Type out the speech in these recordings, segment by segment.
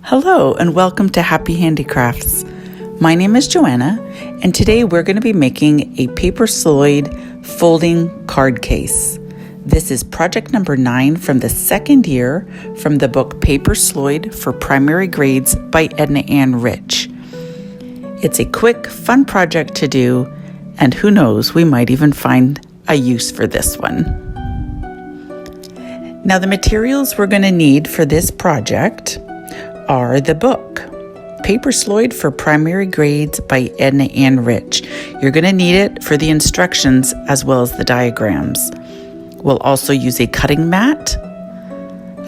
Hello and welcome to Happy Handicrafts. My name is Joanna and today we're going to be making a Paper Sloyd folding card case. This is project number 9 from the second year from the book Paper Sloyd for Primary Grades by Ednah Anne Rich. It's a quick, fun project to do, and who knows, we might even find a use for this one. Now the materials we're going to need for this project are the book, Paper Sloyd for Primary Grades by Ednah Anne Rich. You're going to need it for the instructions as well as the diagrams. We'll also use a cutting mat,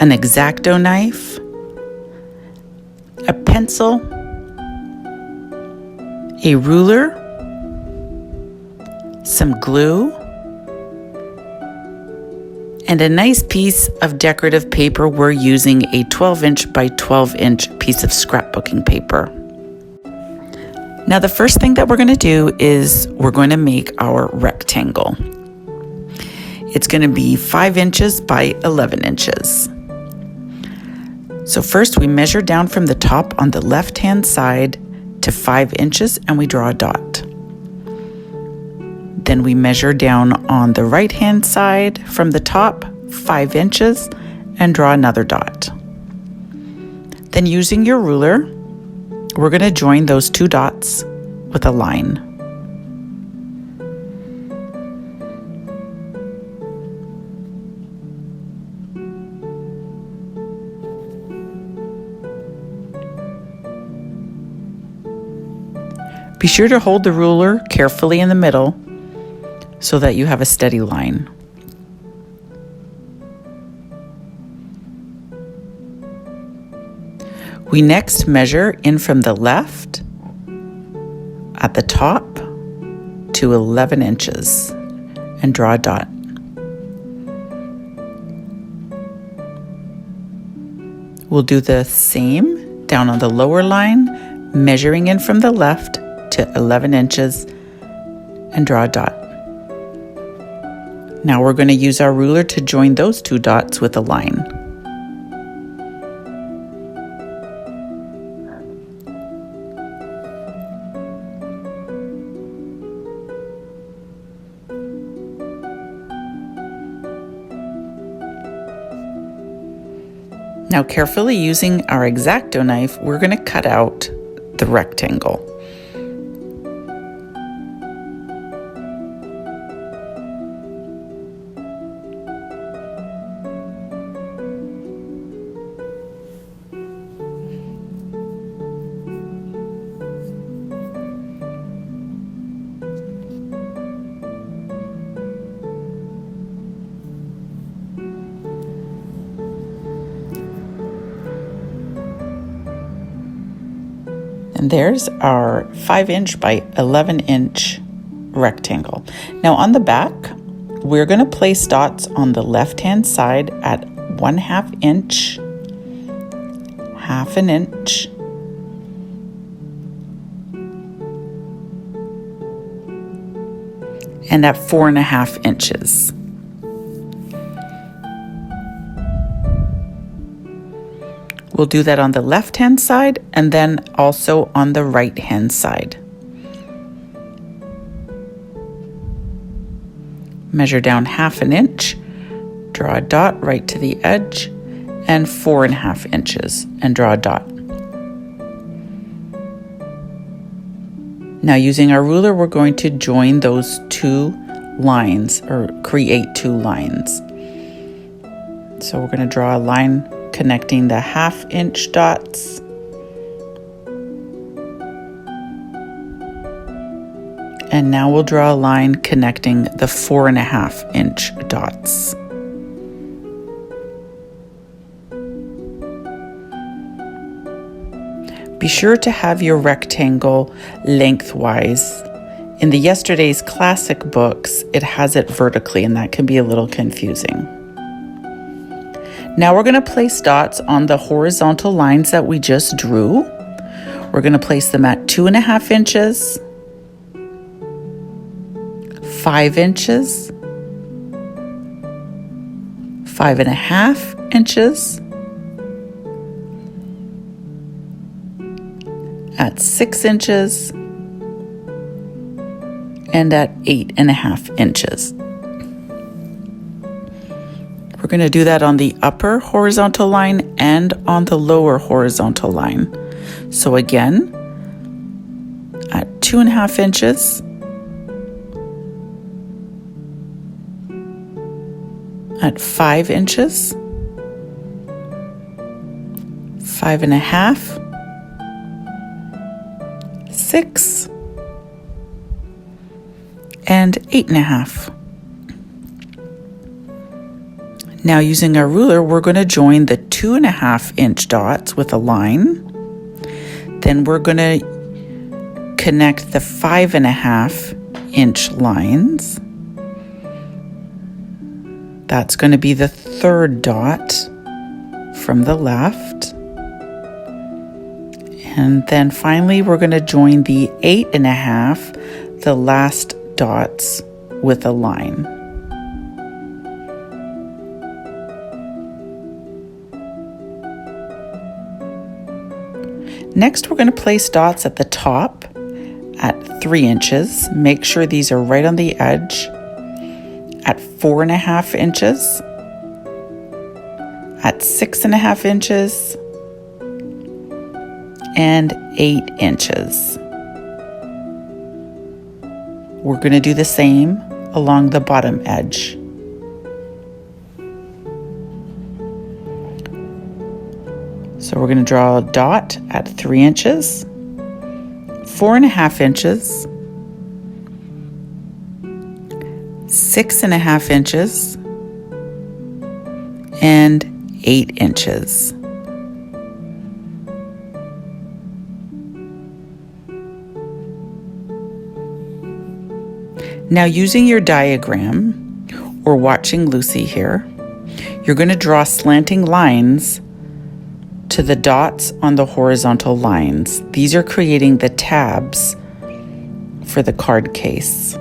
an X-Acto knife, a pencil, a ruler, some glue, and a nice piece of decorative paper. We're using a 12-inch by 12-inch piece of scrapbooking paper. Now the first thing that we're going to do is we're going to make our rectangle. It's going to be 5 inches by 11 inches. So first we measure down from the top on the left-hand side to 5 inches and we draw a dot. Then we measure down on the right-hand side from the top 5 inches and draw another dot. Then using your ruler, we're going to join those two dots with a line. Be sure to hold the ruler carefully in the middle so that you have a steady line. We next measure in from the left at the top to 11 inches and draw a dot. We'll do the same down on the lower line, measuring in from the left to 11 inches and draw a dot. Now we're going to use our ruler to join those two dots with a line. Now carefully using our X-Acto knife, we're going to cut out the rectangle. And there's our 5-inch by 11-inch rectangle. Now on the back, we're going to place dots on the left-hand side at 1/2 inch, 1/2 inch, and at 4.5 inches. We'll do that on the left-hand side and then also on the right-hand side. Measure down 1/2 inch, draw a dot right to the edge, and 4.5 inches, and draw a dot. Now using our ruler, we're going to join those two lines, or create two lines. So we're going to draw a line connecting the 1/2 inch dots and now we'll draw a line connecting the 4.5 inch dots. Be sure to have your rectangle lengthwise. In the Yesterday's Classic books, it has it vertically, and that can be a little confusing. Now we're going to place dots on the horizontal lines that we just drew. We're going to place them at 2.5 inches, 5 inches, 5.5 inches, at 6 inches, and at 8.5 inches. We're going to do that on the upper horizontal line and on the lower horizontal line. So again, at 2.5 inches, at 5 inches, 5.5, 6, and 8.5. Now using our ruler, we're going to join the 2.5 inch dots with a line. Then we're going to connect the 5.5 inch lines. That's going to be the third dot from the left. And then finally, we're going to join the 8.5, the last dots, with a line. Next, we're going to place dots at the top at 3 inches. Make sure these are right on the edge. At 4.5 inches, at 6.5 inches, and 8 inches. We're going to do the same along the bottom edge. So we're going to draw a dot at 3 inches, 4.5 inches, 6.5 inches, and 8 inches. Now using your diagram, or watching Lucy here, you're going to draw slanting lines to the dots on the horizontal lines. These are creating the tabs for the card case.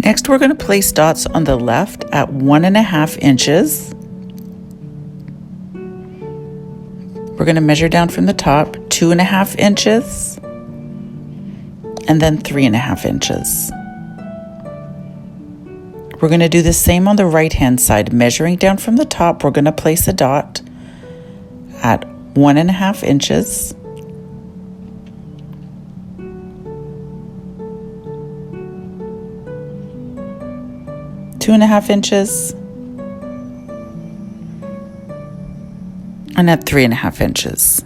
Next, we're going to place dots on the left at 1.5 inches. We're going to measure down from the top 2.5 inches and then 3.5 inches. We're going to do the same on the right hand side. Measuring down from the top, we're going to place a dot at 1.5 inches. Two and a half inches, and at 3.5 inches.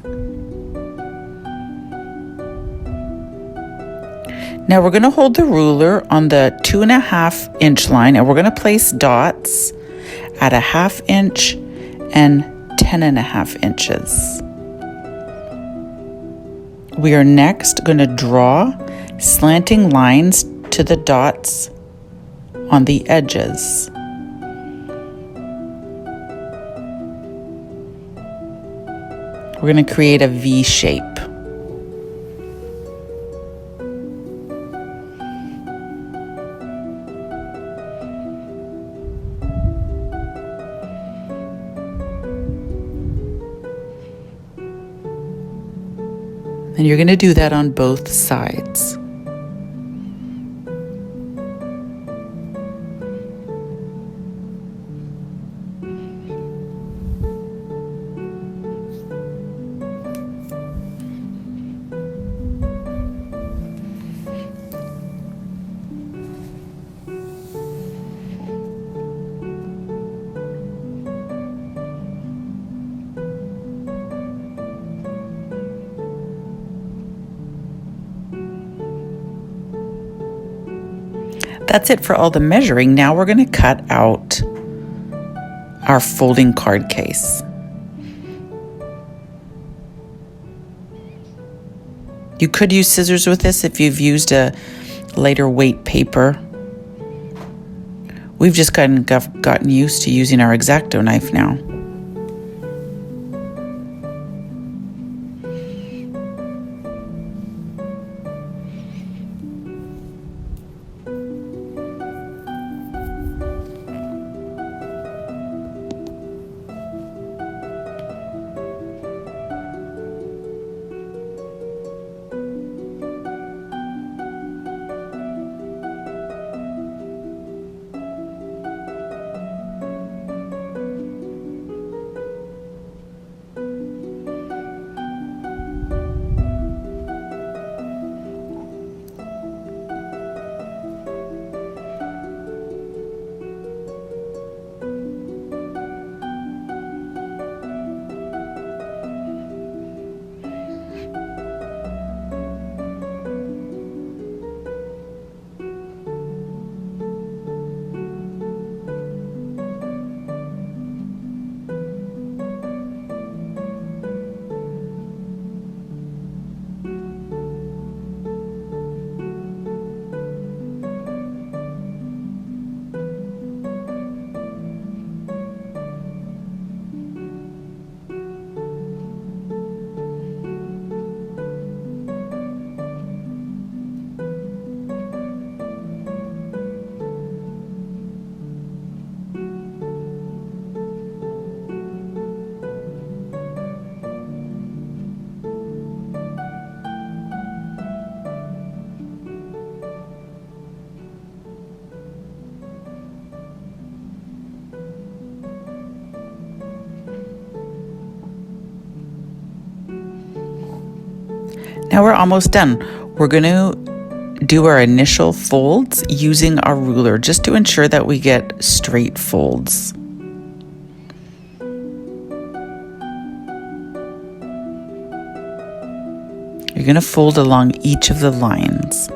Now we're going to hold the ruler on the 2.5 inch line, and we're going to place dots at 1/2 inch and 10.5 inches. We are next going to draw slanting lines to the dots on the edges. We're going to create a V shape. And you're going to do that on both sides. That's it for all the measuring. Now we're going to cut out our folding card case. You could use scissors with this if you've used a lighter weight paper. We've just gotten used to using our X-Acto knife now. Now we're almost done. We're going to do our initial folds using our ruler just to ensure that we get straight folds. You're going to fold along each of the lines.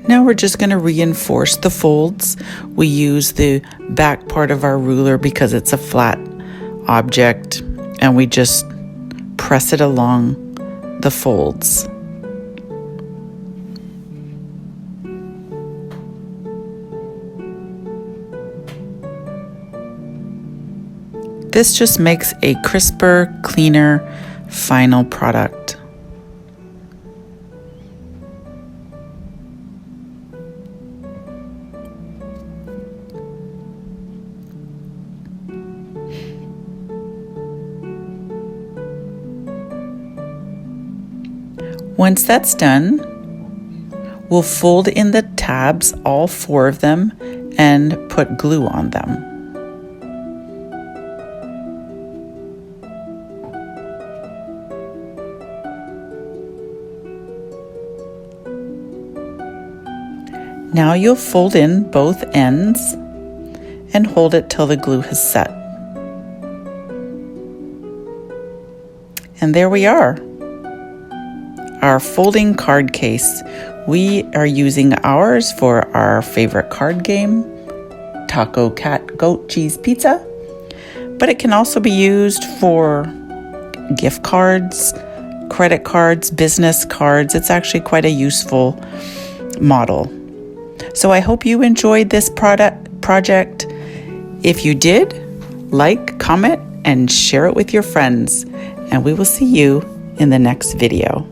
Now we're just going to reinforce the folds. We use the back part of our ruler because it's a flat object, and we just press it along the folds. This just makes a crisper, cleaner, final product. Once that's done, We'll fold in the tabs, all 4 of them, and put glue on them. Now you'll fold in both ends and hold it till the glue has set. And there we are, our folding card case. We are using ours for our favorite card game, Taco Cat Goat Cheese Pizza, but it can also be used for gift cards, credit cards, business cards. It's actually quite a useful model. So I hope you enjoyed this project. If you did, like, comment, and share it with your friends. And we will see you in the next video.